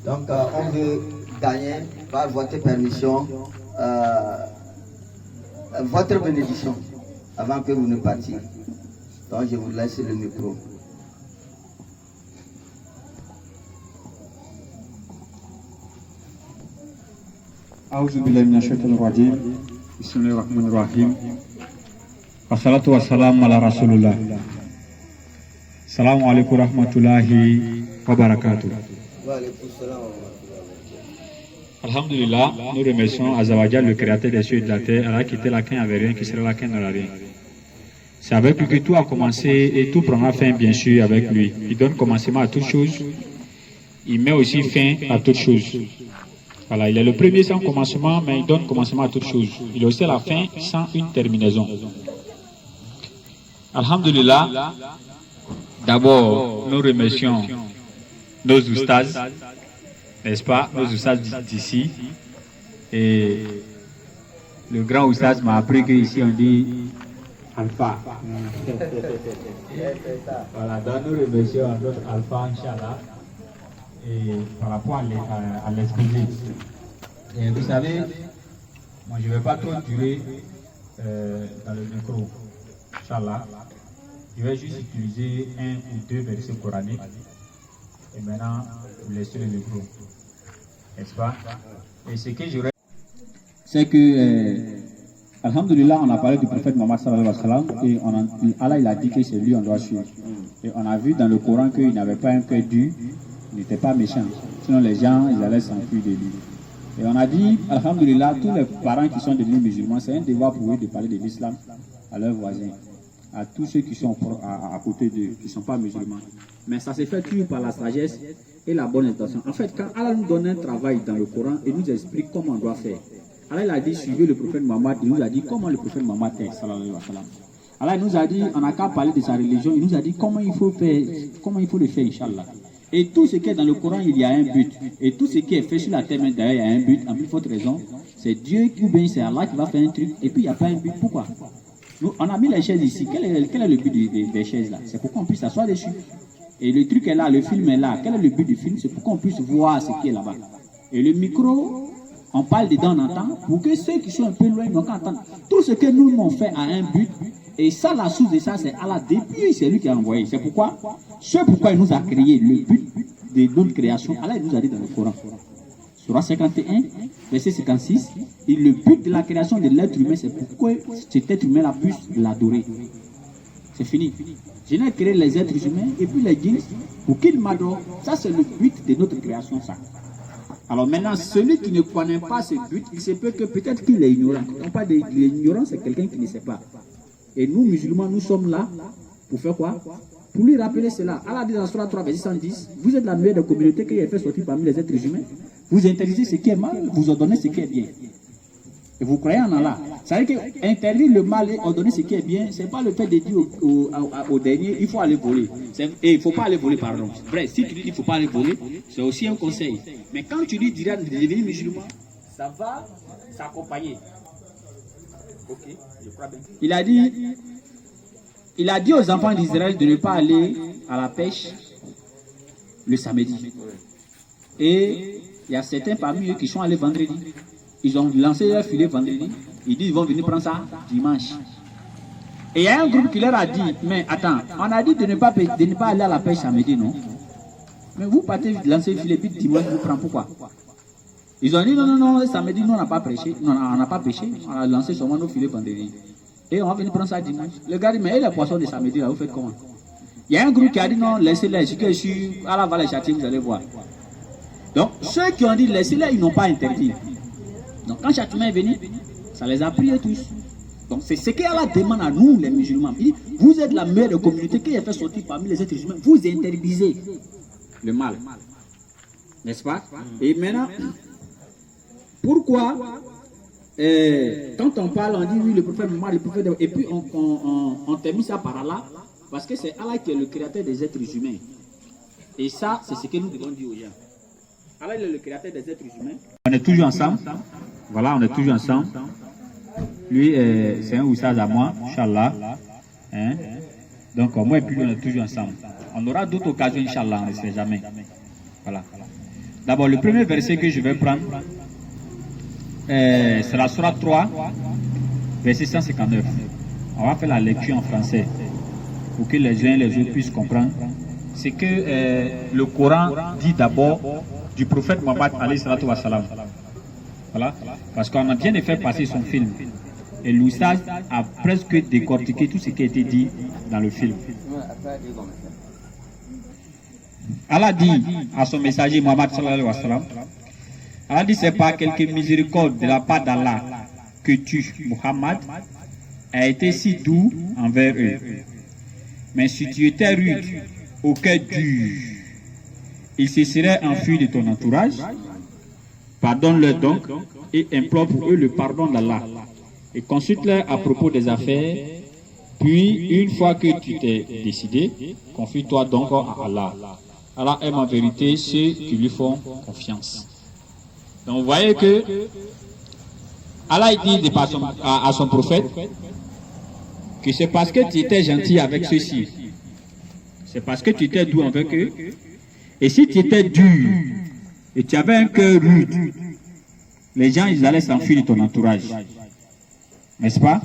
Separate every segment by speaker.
Speaker 1: Donc, on veut gagner par votre permission votre bénédiction avant que vous ne partiez. Donc, je vous laisse le micro.
Speaker 2: أعوذ بالله من الشيطان الرجيم بسم الله الرحمن الرحيم والصلاة والسلام على رسول الله السلام عليكم ورحمة الله وبركاته. Alhamdulillah, nous remercions Azawajal, le créateur des cieux et de la terre, Allah qui était là, qui n'avait rien, qui sera là, qui n'aura rien. C'est avec lui que tout a commencé et tout prendra fin, bien sûr, avec lui. Il donne commencement à toutes choses, il met aussi fin à toutes choses. Voilà, il est le premier sans commencement, mais il donne commencement à toutes choses. Il est aussi la fin sans une terminaison. Alhamdulillah, d'abord, nous remercions nos oustas, n'est-ce pas, nos oustas d'ici. Et le grand oustas m'a appris qu'ici on dit Alpha. Voilà, donc nous remercions notre Alpha, Inch'Allah. Et par rapport à l'exposé. Et vous savez, moi je ne vais pas trop durer dans le micro. Inch'Allah. Je vais juste utiliser un ou deux versets coraniques. Et maintenant, vous laissez le micro. N'est-ce pas? Et ce que j'aurais. C'est que, alhamdulillah, on a parlé du prophète Mohammed sallallahu alayhi wa sallam. Et Allah il a dit que c'est lui on doit suivre. Et on a vu dans le Coran qu'il n'avait pas un cœur dur. Il n'était pas méchant, sinon les gens ils allaient s'enfuir de lui. Et on a dit, alhamdulillah, tous les parents qui sont devenus musulmans, c'est un devoir pour eux de parler de l'islam à leurs voisins, à tous ceux qui sont à côté d'eux, qui ne sont pas musulmans. Mais ça se fait toujours par la sagesse et la bonne intention. En fait, quand Allah nous donne un travail dans le Coran et nous explique comment on doit faire, Allah il a dit, suivez le prophète Mohammed, il nous a dit comment le prophète Mohammed est, sallallahu alayhi wa sallam. Allah il nous a dit, on n'a qu'à parler de sa religion, il nous a dit comment il faut faire, comment il faut le faire, Inch'Allah. Et tout ce qui est dans le Coran, il y a un but. Et tout ce qui est fait sur la terre, d'ailleurs, il y a un but. En plus forte raison, c'est Dieu ou bien c'est Allah qui va faire un truc. Et puis il n'y a pas un but. Pourquoi? Nous, on a mis les chaises ici. Quel est le but des chaises là? C'est pour qu'on puisse s'asseoir dessus. Et le truc est là, le film est là. Quel est le but du film? C'est pour qu'on puisse voir ce qui est là-bas. Et le micro, on parle dedans, on entend. Pour que ceux qui sont un peu loin n'ont qu'à entendre. Tout ce que nous on fait a un but. Et ça, la source de ça, c'est Allah. Depuis, c'est lui qui a envoyé. C'est pourquoi il nous a créé. Le but de notre création, Allah il nous a dit dans le Coran. Surah 51, verset 56. Et le but de la création de l'être humain, c'est pourquoi cet être humain-là puisse l'adorer. C'est fini. Je n'ai créé les êtres humains et puis les djinns pour qu'ils m'adorent. Ça, c'est le but de notre création, ça. Alors maintenant, celui qui ne connaît pas ce but, il se peut que peut-être qu'il est ignorant. Quand on parle de l'ignorance, c'est quelqu'un qui ne sait pas. Et nous, musulmans, nous sommes là pour faire quoi? Pour lui rappeler cela. Allah dit dans Surah 3, verset 110, vous êtes la meilleure des communautés qui a fait sortir parmi les êtres humains. Vous interdisez ce qui est mal, vous ordonnez ce qui est bien. Et vous croyez en Allah. Ça veut dire qu'interdire le mal et ordonner ce qui est bien, ce n'est pas le fait de dire au dernier, il faut aller voler. Et il ne faut pas aller voler, pardon. Bref, si tu dis qu'il ne faut pas aller voler, c'est aussi un conseil. Mais quand tu dis direct de devenir musulman, ça va s'accompagner. Okay, je crois bien. Il a dit aux enfants d'Israël de ne pas aller à la pêche le samedi. Et il y a certains parmi eux qui sont allés vendredi. Ils ont lancé leur filet vendredi. Ils disent qu'ils vont venir prendre ça dimanche. Et il y a un groupe qui leur a dit, mais attends, on a dit de ne pas aller à la pêche samedi, non? Mais vous partez lancer le filet, puis dimanche vous prenez pourquoi? Ils ont dit non, samedi nous on n'a pas prêché, non, on n'a pas pêché, on a lancé seulement nos filets vendredi. Et on va venir prendre ça dimanche. Le gars dit, mais et les poissons de samedi là, vous faites comment? Il y a un groupe qui a dit non, laissez-les, je suis à la va les châtier, vous allez voir. Donc ceux qui ont dit laissez-les, ils n'ont pas interdit. Donc quand châtiment est venu, ça les a priés tous. Donc c'est ce qu'Allah demande à nous les musulmans. Il dit, vous êtes la meilleure communauté qui a fait sortir parmi les êtres humains, vous interdisez le mal. N'est-ce pas? Et maintenant, pourquoi quand on parle, on dit oui, le prophète Mohammed, le prophète, et puis on termine ça par Allah, parce que c'est Allah qui est le créateur des êtres humains. Et ça, c'est ce que nous devons dire aux gens. Allah est le créateur des êtres humains. On est toujours ensemble. Voilà, on est toujours ensemble. Lui, c'est un oustaz à moi, Inch'Allah. Hein? Donc, moi et puis lui, on est toujours ensemble. On aura d'autres occasions, Inch'Allah, on ne sait jamais. Voilà. D'abord, le premier verset que je vais prendre, c'est la Sourate 3, verset 159. On va faire la lecture en français pour que les uns et les autres puissent comprendre. C'est que le Coran dit d'abord du prophète Mohammed alayhi salatu wa salam. Voilà. Parce qu'on a bien fait passer son film. Et l'Oustaz a presque décortiqué tout ce qui a été dit dans le film. Allah dit à son messager Mohammed sallallahu alayhi wa sallam, Allah dit c'est par quelque miséricorde de la part d'Allah que tu, Muhammad, as été si doux envers eux. Mais si tu étais rude, au cœur dur, ils se seraient enfuis de ton entourage. Pardonne-leur donc et implore pour eux le pardon d'Allah. Et consulte-leur à propos des affaires. Puis, une fois que tu t'es décidé, confie-toi donc à Allah. Allah aime en vérité ceux qui lui font confiance. Donc, vous voyez que Allah dit à son prophète que c'est parce que tu étais gentil avec ceux-ci. C'est parce que tu étais doux avec eux. Et si tu étais dur et tu avais un cœur rude, les gens ils allaient s'enfuir de ton entourage. N'est-ce pas?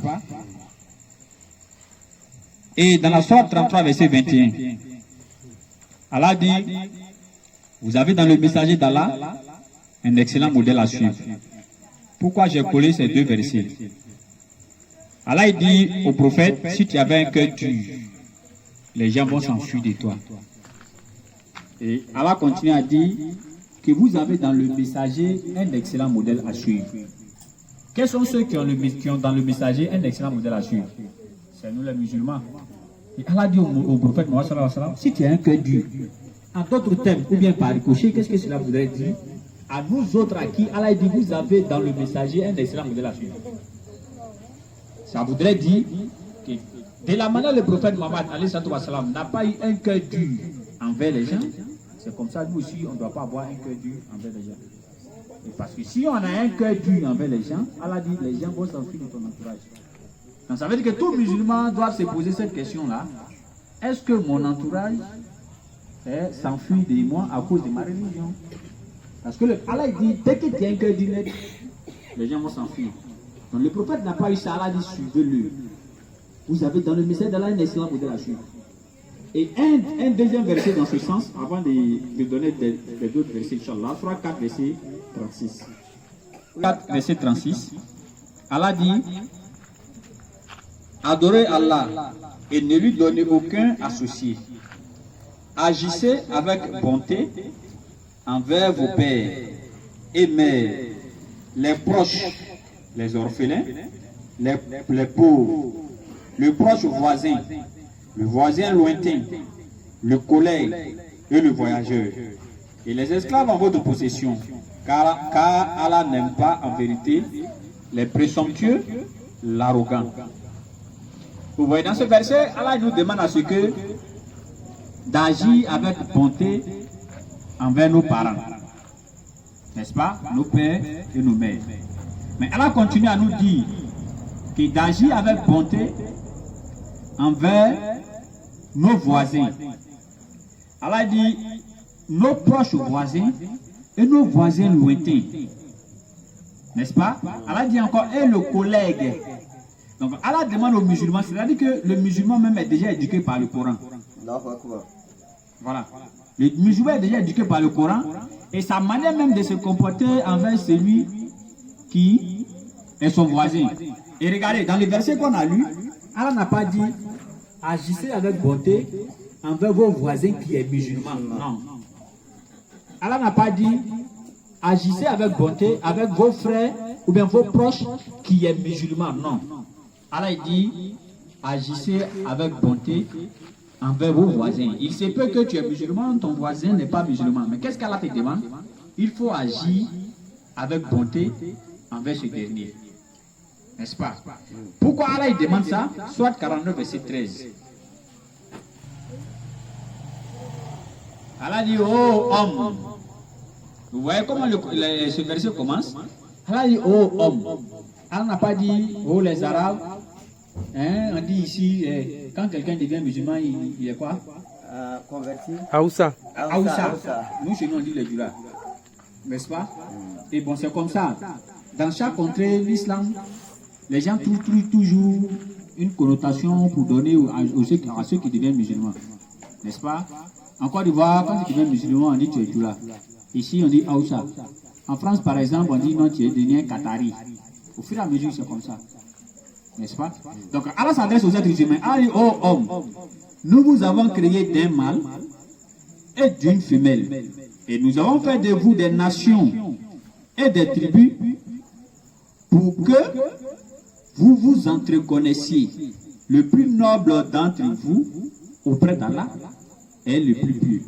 Speaker 2: Et dans la Sourate 33, verset 21, Allah dit, vous avez dans le messager d'Allah un excellent modèle à suivre. Pourquoi j'ai collé ces deux versets? Allah dit au prophète, si tu avais un cœur dur, les gens vont s'enfuir de toi. Et Allah continue à dire que vous avez dans le messager un excellent modèle à suivre. Quels sont ceux qui ont dans le messager un excellent modèle à suivre? C'est nous les musulmans. Et Allah dit au prophète Mohammed sallallahu alayhi wa sallam, si tu as un cœur dur, en d'autres termes, ou bien par ricochet, qu'est-ce que cela voudrait dire? À nous autres à qui Allah dit, vous avez dans le messager un excellent modèle à suivre. Ça voudrait dire que de la manière le prophète Mohammed n'a pas eu un cœur dur envers les gens, c'est comme ça nous aussi on ne doit pas avoir un cœur dur envers les gens. Et parce que si on a un cœur dur envers les gens, Allah dit les gens vont s'enfuir de ton entourage. Donc ça veut dire que tout musulman doit se poser cette question-là. Est-ce que mon entourage s'enfuit de moi à cause de ma religion? Parce que Allah dit, dès que tu as un cœur dur, les gens vont s'enfuir. Donc le prophète n'a pas eu ça, Allah dit suivez-le. Vous avez dans le message d'Allah un excellent modèle à suivre. Et un deuxième verset dans ce sens, avant de donner des autres versets, Inch'Allah, Surah 4, verset 36. 4, verset 36, Allah dit, adorez Allah et ne lui donnez aucun associé. Agissez avec bonté envers vos pères et mères, les proches, les orphelins, les pauvres, le proche voisin, le voisin lointain, le collègue et le voyageur, et les esclaves en votre possession, car Allah n'aime pas en vérité les présomptueux, l'arrogant. Vous voyez dans ce verset, Allah nous demande à ce que d'agir avec bonté envers nos parents, n'est-ce pas, nos pères et nos mères. Mais Allah continue à nous dire que d'agir avec bonté envers nos voisins. Allah dit nos proches voisins et nos voisins lointains. N'est-ce pas? Allah dit encore et le collègue. Donc Allah demande aux musulmans, c'est-à-dire que le musulman même est déjà éduqué par le Coran. Voilà. Le musulman est déjà éduqué par le Coran et sa manière même de se comporter envers celui qui est son voisin. Et regardez, dans les versets qu'on a lus, Allah n'a pas dit agissez avec bonté envers vos voisins qui est musulman. Non. Allah n'a pas dit agissez avec bonté avec vos frères ou bien vos proches qui est musulman. Non. Allah dit agissez avec bonté envers vos voisins. Il se peut que tu es musulman, ton voisin n'est pas musulman. Mais qu'est-ce qu'Allah te demande? Il faut agir avec bonté envers ce dernier. N'est-ce pas? Pourquoi Allah il demande ça? Soit 49 verset 13. Allah dit oh homme. Vous voyez comment ce verset commence? Allah dit oh homme. Allah n'a pas dit oh les Arabes. Hein, on dit ici quand quelqu'un devient musulman il est quoi? Converti. Aoussa. Nous chez nous on dit les Dura. N'est-ce pas? Et bon, c'est comme ça. Dans chaque contrée, l'islam, les gens trouvent toujours une connotation pour donner à ceux qui deviennent musulmans. N'est-ce pas? En Côte d'Ivoire, quand tu deviens musulman, on dit tu es tout là. Ici, on dit Aoussa. En France, par exemple, on dit non, tu es devenu Qatari. Au fur et à mesure, c'est comme ça. N'est-ce pas? Donc, Allah s'adresse aux êtres humains. Allez, ô homme, nous vous avons créé d'un mâle et d'une femelle. Et nous avons fait de vous des nations et des tribus pour que vous vous entreconnaissiez. Le plus noble d'entre vous auprès d'Allah est le plus pur.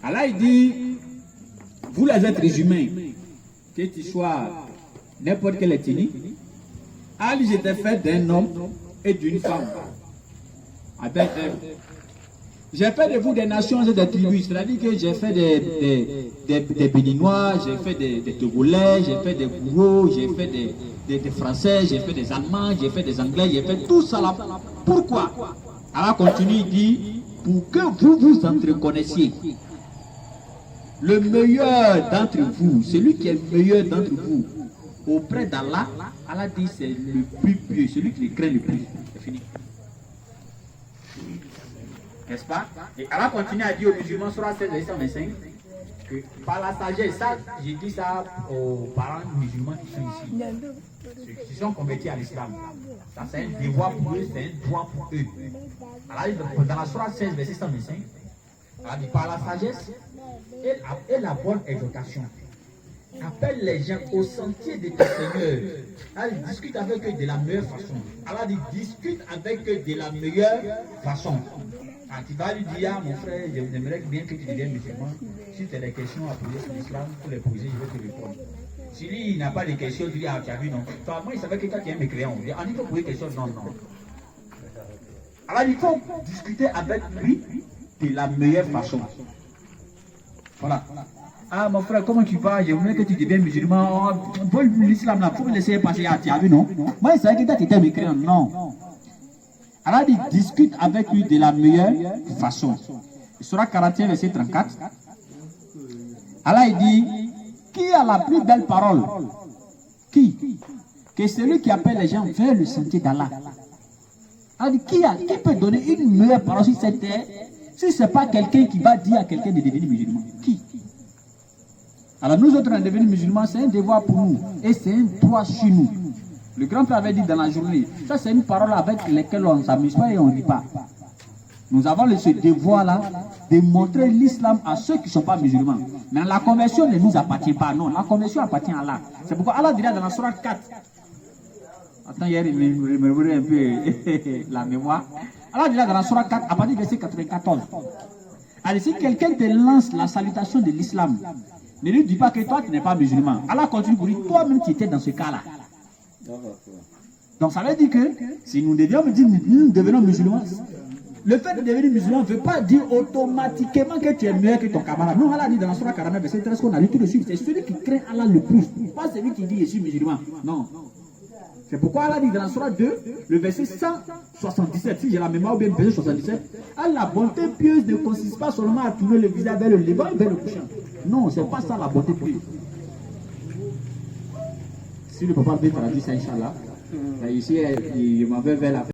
Speaker 2: Allah il dit, vous les êtres humains, que tu sois n'importe quelle ethnie, Ali j'étais fait d'un homme et d'une femme. J'ai fait de vous des nations et des tribus, c'est-à-dire que j'ai fait des Béninois, j'ai fait des Togolais, j'ai fait des Gourous, j'ai fait des Français, j'ai fait des Allemands, j'ai fait des Anglais, j'ai fait tout ça là. Pourquoi? Allah continue, il dit, pour que vous vous entreconnaissiez. Le meilleur d'entre vous, celui qui est le meilleur d'entre vous, auprès d'Allah, Allah dit c'est le plus pieux, celui qui craint le plus. C'est fini. N'est-ce pas? Et Allah continue à dire aux musulmans, sur la 16, verset 25, que par la sagesse, ça, j'ai dit ça aux parents musulmans qui sont ici, ceux qui sont convertis à l'islam. Ça, c'est un devoir pour eux, c'est un droit pour eux. Allah, dans la surah 16, verset 125, Allah dit par la sagesse et la bonne exhortation, appelle les gens au sentier de ton Seigneur. Allah discute avec eux de la meilleure façon. Allah dit discute avec eux de la meilleure façon. Tu vas lui dire, mon frère, j'aimerais bien que tu deviennes musulman. Si tu as des questions à poser sur l'islam, pour les poser, je vais te répondre. Si lui, il n'a pas de questions, tu dis, ah, tu as vu, non. Toi, moi, il savait que toi, tu es un mécréant. On dit, il faut poser des questions, non, non. Alors, il faut discuter avec lui de la meilleure façon. Voilà. Ah, mon frère, comment tu vas? J'aimerais que tu deviennes musulman. Oh, l'islam, là, il faut me laisser passer. Ah, tu as vu, non? Moi, il savait que toi, tu étais mécréant. Non. Allah dit, discute avec lui de la meilleure façon. Surah 41, verset 34. Allah dit, qui a la plus belle parole? Qui? Que celui qui appelle les gens vers le sentier d'Allah. Allah dit, qui peut donner une meilleure parole sur cette terre, si ce n'est pas quelqu'un qui va dire à quelqu'un de devenir musulman? Qui? Alors nous autres, on est devenus musulmans, c'est un devoir pour nous. Et c'est un droit chez nous. Le grand frère avait dit dans la journée, ça c'est une parole avec laquelle on ne s'amuse pas et on ne rit pas. Nous avons ce devoir-là de montrer l'islam à ceux qui ne sont pas musulmans. Mais la conversion ne nous appartient pas, non. La conversion appartient à Allah. C'est pourquoi Allah dirait dans la Sourate 4. Attends, hier, il me un peu la mémoire. Allah dirait dans la Sourate 4, à partir du verset 94. Alors si quelqu'un te lance la salutation de l'islam, ne lui dis pas que toi tu n'es pas musulman. Allah continue pour dire, toi-même tu étais dans ce cas-là. Donc ça veut dire que si nous devenons musulmans, le fait de devenir musulman ne veut pas dire automatiquement que tu es meilleur que ton camarade. Non, Allah dit dans la Sourate 49, verset 13 qu'on a lu tout de suite, c'est celui qui craint Allah le plus, pas celui qui dit je suis musulman. Non. C'est pourquoi Allah dit dans la Sourate 2, le verset 177, si j'ai la mémoire ou bien le verset 77, la bonté pieuse ne consiste pas seulement à tourner le visage vers le levant et vers le couchant. Non, c'est pas ça la bonté pieuse. Si le papa veut traduire ça, Inch'Allah, ici, il m'avait vers la